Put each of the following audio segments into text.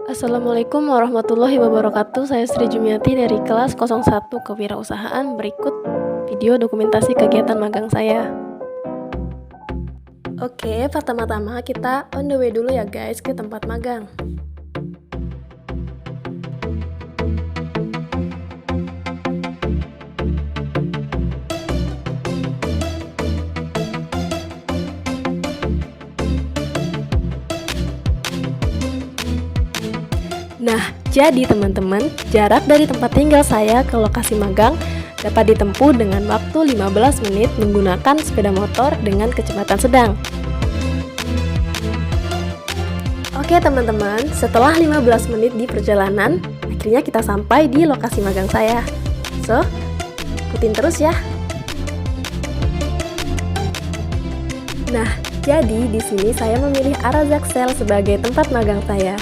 Assalamualaikum warahmatullahi wabarakatuh. Saya Sri Jumiati dari kelas 01 Kewirausahaan. Berikut video dokumentasi kegiatan magang saya. Oke, pertama-tama kita on the way dulu ya guys ke tempat magang. Nah, jadi teman-teman, jarak dari tempat tinggal saya ke lokasi magang dapat ditempuh dengan waktu 15 menit menggunakan sepeda motor dengan kecepatan sedang. Oke teman-teman, setelah 15 menit di perjalanan, akhirnya kita sampai di lokasi magang saya. So, ikutin terus ya. Nah, jadi di sini saya memilih Arazaksel sebagai tempat magang saya.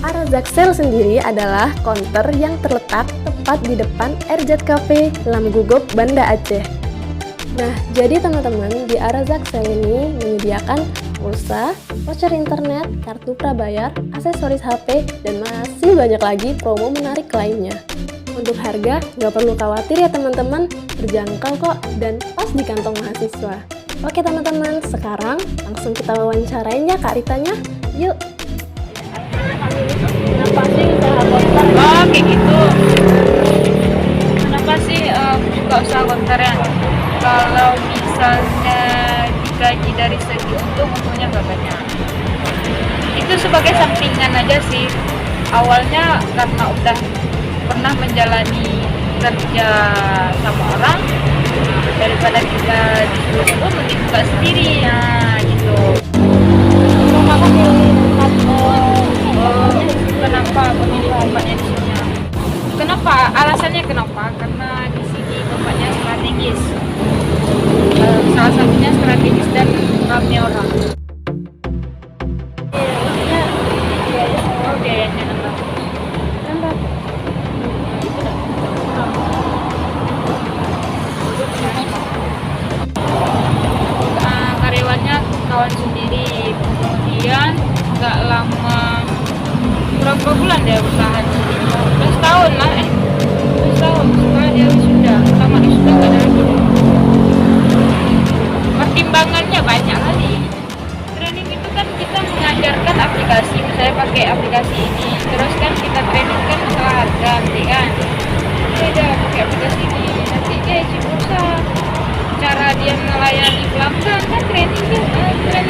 Arazaksel sendiri adalah konter yang terletak tepat di depan RZ Cafe Lam Gugop, Banda Aceh. Nah, jadi teman-teman, di Arazaksel ini menyediakan pulsa, voucher internet, kartu prabayar, aksesoris HP, dan masih banyak lagi promo menarik lainnya. Untuk harga, nggak perlu khawatir ya teman-teman, terjangkau kok dan pas di kantong mahasiswa. Oke teman-teman, sekarang langsung kita wawancarain ya Kak Ritanya. Yuk! Kenapa sih usaha konter? Oh kayak gitu. Kenapa sih suka usaha konter ya? Kalau misalnya digaji dari segi untungnya nggak banyak. Itu sebagai sampingan aja sih. Awalnya karena udah pernah menjalani kerja sama orang, daripada kita disuruh mending buka sendiri ya gitu. Kenapa memilih tempatnya di sini? Kenapa? Alasannya kenapa? Karena di sini tempatnya strategis. Salah satunya strategis dan ramai orang. Oh, biayanya nambah. Karyawannya kawan sendiri. Kemudian nggak lama, berapa bulan dia usaha sendiri? Udah setahun lah, udah setahun setelah dia sudah tamat sudah nggak ada lagi. Pertimbangannya banyak kali. Training itu kan kita mengajarkan aplikasi, misalnya pakai aplikasi ini, terus kan kita training kan masalah harga nanti kan. Dia pakai aplikasi ini, nanti dia isi pulsa, cara dia melayani pelanggan kan training juga kan.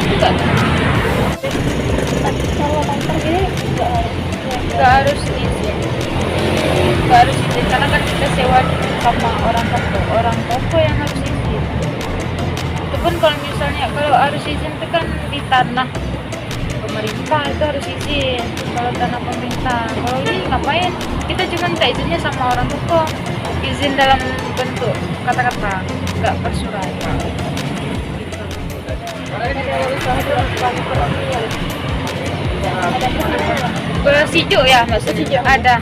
Kalau konter gini Gak harus izin, karena kan kita sewa sama orang toko yang harus izin. Itu pun kalau misalnya harus izin itu kan di tanah pemerintah itu harus izin. Kalau tanah pemerintah, kalau ini ngapain? Kita cuma minta izinnya sama orang toko, izin dalam bentuk kata-kata, nggak persurat. Bersijuk ya maksudnya? Ada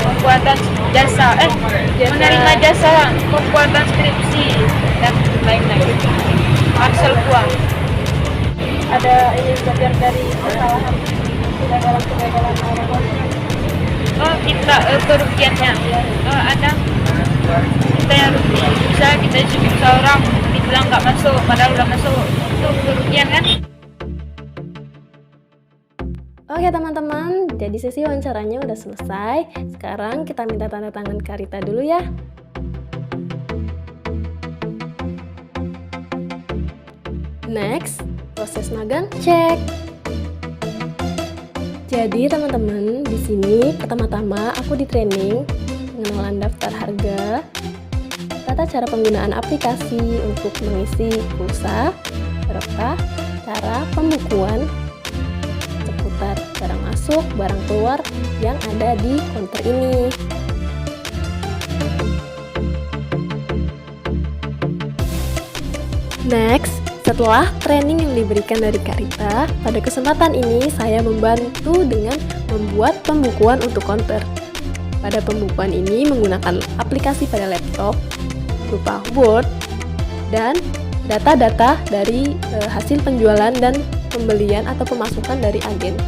pembuatan jasa, menerima jasa pembuatan skripsi dan lain-lain. Parsel buah. ada ini belajar dari kesalahan kegagalan orang. Oh kita kerugiannya ada. Kita yang rugi, bisa kita isi seorang dibilang nggak masuk padahal udah masuk, itu kerugian kan. Oke teman-teman, jadi sesi wawancaranya udah selesai. Sekarang kita minta tanda tangan Kak Rita dulu ya. Next, proses magang cek. Jadi teman-teman, di sini pertama-tama aku di training pengenalan daftar harga, tata cara penggunaan aplikasi untuk mengisi pulsa, serta cara pembukuan seputar barang masuk, barang keluar yang ada di konter ini. Next, Setelah training yang diberikan dari Kak Rita, pada kesempatan ini saya membantu dengan membuat pembukuan untuk konter. Pada pembukuan ini menggunakan aplikasi pada laptop berupa Word dan data-data dari hasil penjualan dan pembelian atau pemasukan dari agen.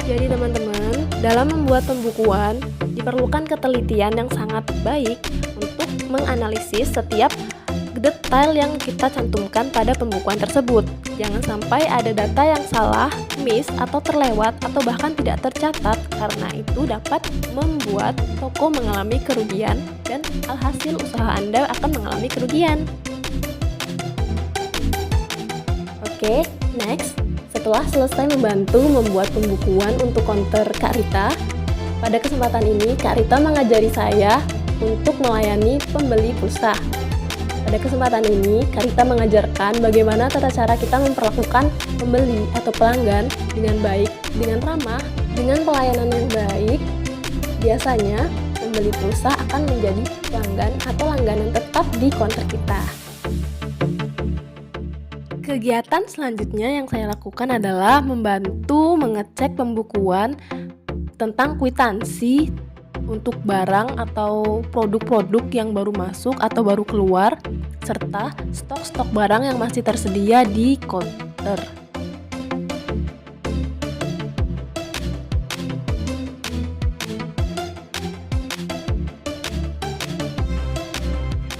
Jadi teman-teman, dalam membuat pembukuan diperlukan ketelitian yang sangat baik untuk menganalisis setiap detail yang kita cantumkan pada pembukuan tersebut. Jangan sampai ada data yang salah, miss, atau terlewat, atau bahkan tidak tercatat, karena itu dapat membuat toko mengalami kerugian dan alhasil usaha Anda akan mengalami kerugian. Oke, next. Setelah selesai membantu membuat pembukuan untuk konter Kak Rita, pada kesempatan ini Kak Rita mengajari saya untuk melayani pembeli pulsa. Pada kesempatan ini, Kak Rita mengajarkan bagaimana tata cara kita memperlakukan pembeli atau pelanggan dengan baik, dengan ramah, dengan pelayanan yang baik. Biasanya, pembeli pulsa akan menjadi pelanggan atau langganan tetap di konter kita. Kegiatan selanjutnya yang saya lakukan adalah membantu mengecek pembukuan tentang kwitansi untuk barang atau produk-produk yang baru masuk atau baru keluar, serta stok-stok barang yang masih tersedia di konter.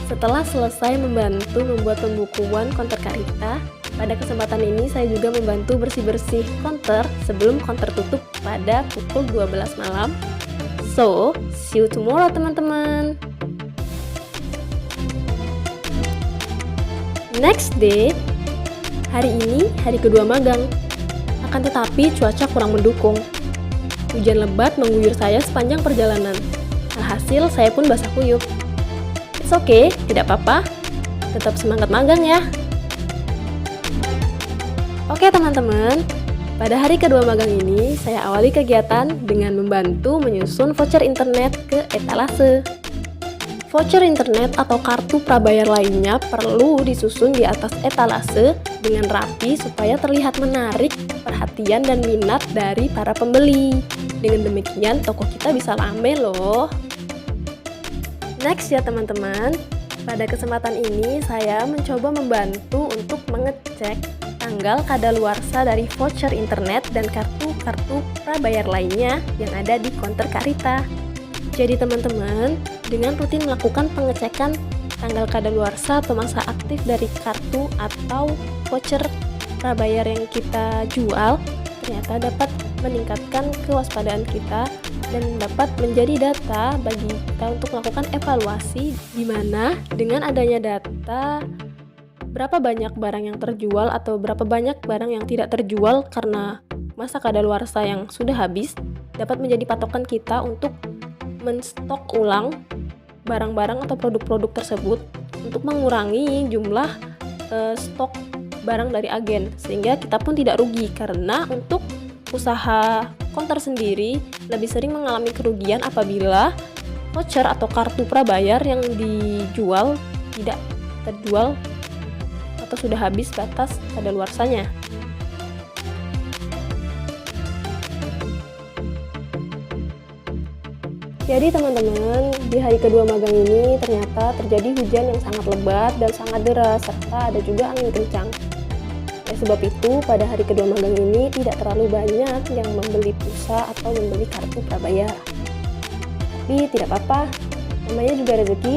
Setelah selesai membantu membuat pembukuan konter Kak Rita, pada kesempatan ini saya juga membantu bersih-bersih konter sebelum konter tutup pada pukul 12 malam. So, see you tomorrow teman-teman. Next day, hari ini hari kedua magang. Akan tetapi cuaca kurang mendukung. Hujan lebat mengguyur saya sepanjang perjalanan. Alhasil saya pun basah kuyup. It's okay, tidak apa-apa. Tetap semangat magang ya. Oke teman-teman, pada hari kedua magang ini, saya awali kegiatan dengan membantu menyusun voucher internet ke etalase. Voucher internet atau kartu prabayar lainnya perlu disusun di atas etalase dengan rapi supaya terlihat menarik perhatian dan minat dari para pembeli. Dengan demikian, toko kita bisa rame loh. Next ya teman-teman, pada kesempatan ini saya mencoba membantu untuk mengecek tanggal kadaluarsa dari voucher internet dan kartu-kartu prabayar lainnya yang ada di konter Kak Rita. Jadi teman-teman, dengan rutin melakukan pengecekan tanggal kadaluarsa atau masa aktif dari kartu atau voucher prabayar yang kita jual, ternyata dapat meningkatkan kewaspadaan kita dan dapat menjadi data bagi kita untuk melakukan evaluasi, di mana dengan adanya data berapa banyak barang yang terjual atau berapa banyak barang yang tidak terjual karena masa kadaluarsa yang sudah habis, dapat menjadi patokan kita untuk menstok ulang barang-barang atau produk-produk tersebut untuk mengurangi jumlah stok barang dari agen, sehingga kita pun tidak rugi, karena untuk usaha konter sendiri lebih sering mengalami kerugian apabila voucher atau kartu prabayar yang dijual tidak terjual atau sudah habis batas kadaluarsanya. Jadi teman-teman, di hari kedua magang ini ternyata terjadi hujan yang sangat lebat dan sangat deras, serta ada juga angin kencang. Oleh sebab itu, pada hari kedua magang ini tidak terlalu banyak yang membeli pulsa atau membeli kartu prabayar. Tapi tidak apa-apa, namanya juga rezeki,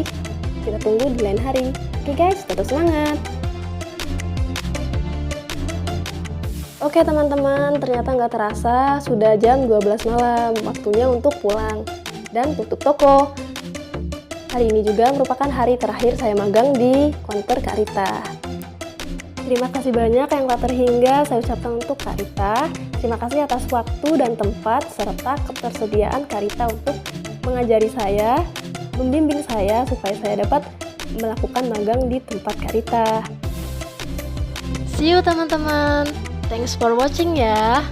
kita tunggu di lain hari. Oke guys, tetap semangat! Oke teman-teman, ternyata nggak terasa sudah jam 12 malam, waktunya untuk pulang dan tutup toko. Hari ini juga merupakan hari terakhir saya magang di konter Kak Rita. Terima kasih banyak yang telah terhingga saya ucapkan untuk Kak Rita. Terima kasih atas waktu dan tempat serta ketersediaan Kak Rita untuk mengajari saya, membimbing saya supaya saya dapat melakukan magang di tempat Kak Rita. See you teman-teman. Thanks for watching ya.